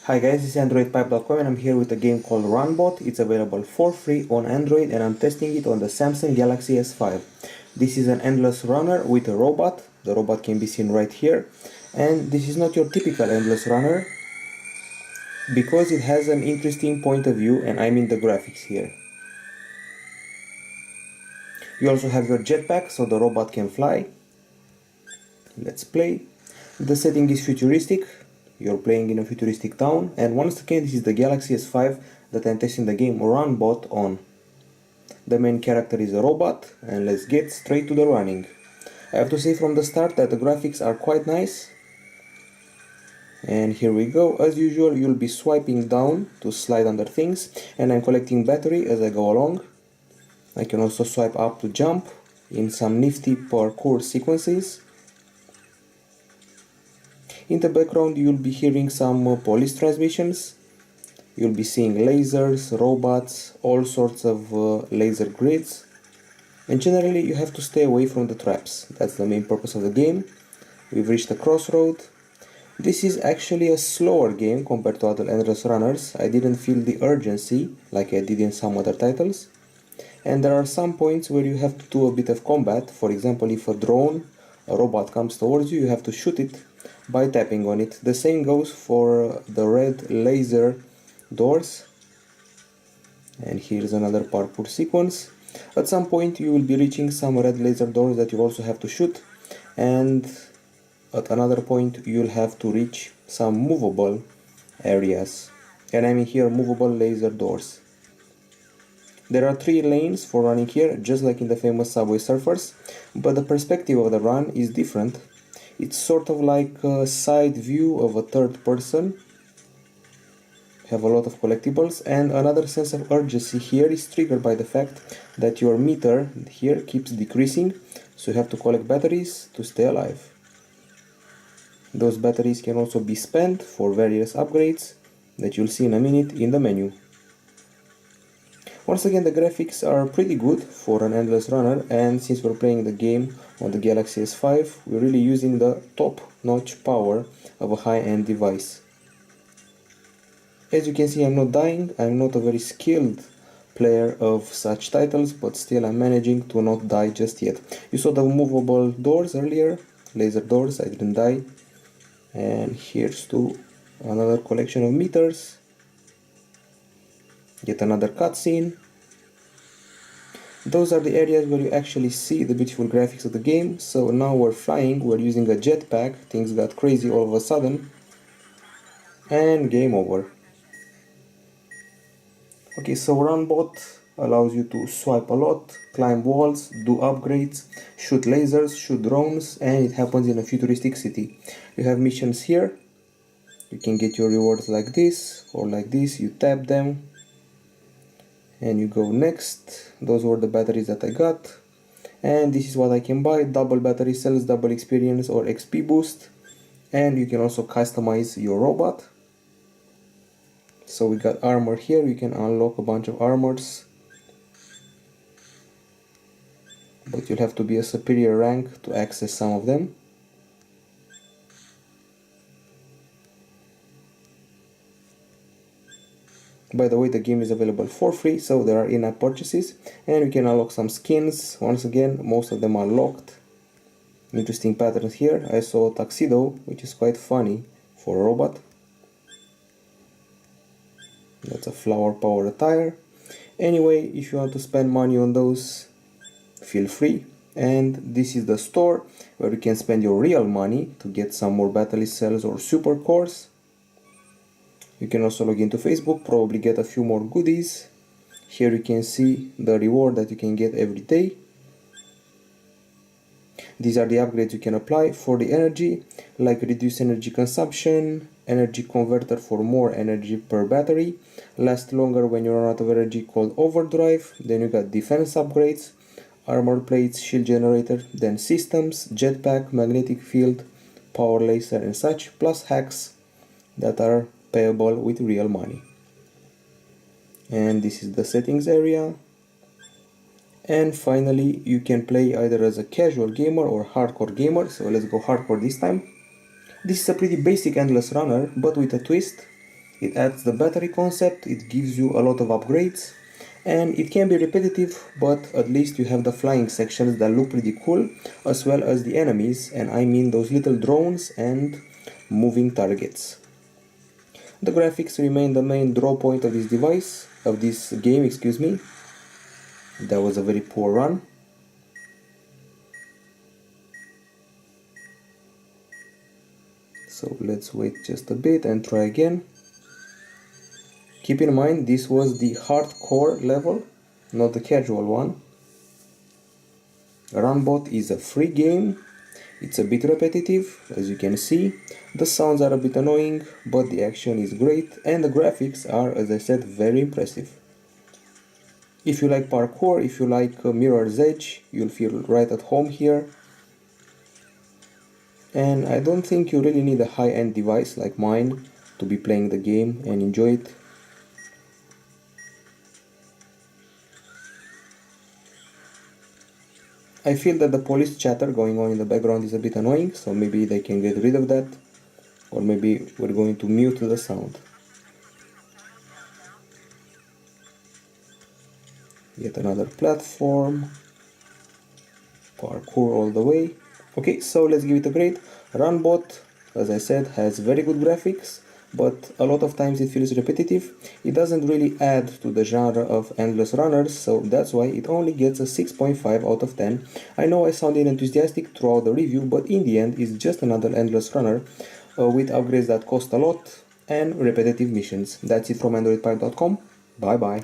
Hi guys, this is Androidpipe.com and I'm here with a game called RunBot. It's available for free on Android and I'm testing it on the Samsung Galaxy S5. This is an endless runner with a robot. The robot can be seen right here. And this is not your typical endless runner because it has an interesting point of view, and I mean the graphics here. You also have your jetpack so the robot can fly. Let's play. The setting is futuristic. You're playing in a futuristic town, and once again this is the Galaxy S5 that I'm testing the game RunBot on. The main character is a robot, and let's get straight to the running. I have to say from the start that the graphics are quite nice. And here we go. As usual, you'll be swiping down to slide under things, and I'm collecting battery as I go along. I can also swipe up to jump in some nifty parkour sequences. In the background you'll be hearing some police transmissions. You'll be seeing lasers, robots, all sorts of laser grids. And generally you have to stay away from the traps. That's the main purpose of the game. We've reached a crossroad. This is actually a slower game compared to other endless runners. I didn't feel the urgency like I did in some other titles. And there are some points where you have to do a bit of combat. For example, if a robot comes towards you, you have to shoot it by tapping on it. The same goes for the red laser doors. And here's another parkour sequence. At some point you will be reaching some red laser doors that you also have to shoot, and at another point you'll have to reach some movable areas, and I mean here movable laser doors. There are 3 lanes for running here, just like in the famous Subway Surfers, but the perspective of the run is different. It's sort of like a side view of a third person. Have a lot of collectibles, and another sense of urgency here is triggered by the fact that your meter here keeps decreasing, so you have to collect batteries to stay alive. Those batteries can also be spent for various upgrades that you'll see in a minute in the menu. Once again, the graphics are pretty good for an endless runner, and since we're playing the game on the Galaxy S5, we're really using the top-notch power of a high-end device. As you can see, I'm not dying. I'm not a very skilled player of such titles, but still I'm managing to not die just yet. You saw the movable doors earlier, laser doors. I didn't die. And here's to another collection of meters. Yet another cutscene. Those are the areas where you actually see the beautiful graphics of the game. So now we're flying, we're using a jetpack, things got crazy all of a sudden, and game over. Okay, so RunBot allows you to swipe a lot, climb walls, do upgrades, shoot lasers, shoot drones, and it happens in a futuristic city. You have missions here. You can get your rewards like this or like this. You tap them and you go next. Those were the batteries that I got, and this is what I can buy: double battery cells, double experience or XP boost, and you can also customize your robot. So we got armor here. You can unlock a bunch of armors, but you'll have to be a superior rank to access some of them. By the way, the game is available for free, so there are in-app purchases, and you can unlock some skins. Once again, most of them are locked. Interesting patterns here. I saw a tuxedo, which is quite funny for a robot. That's a flower power attire. Anyway, if you want to spend money on those, feel free. And this is the store where you can spend your real money to get some more battery cells or super cores. You can also log into Facebook, probably get a few more goodies. Here you can see the reward that you can get every day. These are the upgrades you can apply for the energy, like reduce energy consumption, energy converter for more energy per battery, last longer when you run out of energy called overdrive. Then you got defense upgrades, armor plates, shield generator, then systems, jetpack, magnetic field, power laser and such, plus hacks that are payable with real money. And this is the settings area. And finally, you can play either as a casual gamer or hardcore gamer. So let's go hardcore this time. This is a pretty basic endless runner, but with a twist. It adds the battery concept, it gives you a lot of upgrades, and it can be repetitive, but at least you have the flying sections that look pretty cool, as well as the enemies, and I mean those little drones and moving targets. The graphics remain the main draw point of this game, excuse me. That was a very poor run. So let's wait just a bit and try again. Keep in mind, this was the hardcore level, not the casual one. RunBot is a free game. It's a bit repetitive, as you can see. The sounds are a bit annoying, but the action is great, and the graphics are, as I said, very impressive. If you like parkour, if you like Mirror's Edge, you'll feel right at home here. And I don't think you really need a high-end device like mine to be playing the game and enjoy it. I feel that the police chatter going on in the background is a bit annoying, so maybe they can get rid of that, or maybe we're going to mute the sound. Yet another platform, parkour all the way. Okay, so let's give it a grade. RunBot, as I said, has very good graphics, but a lot of times it feels repetitive. It doesn't really add to the genre of endless runners, so that's why it only gets a 6.5 out of 10. I know I sounded enthusiastic throughout the review, but in the end it's just another endless runner with upgrades that cost a lot and repetitive missions. That's it from Androidpipe.com. Bye bye.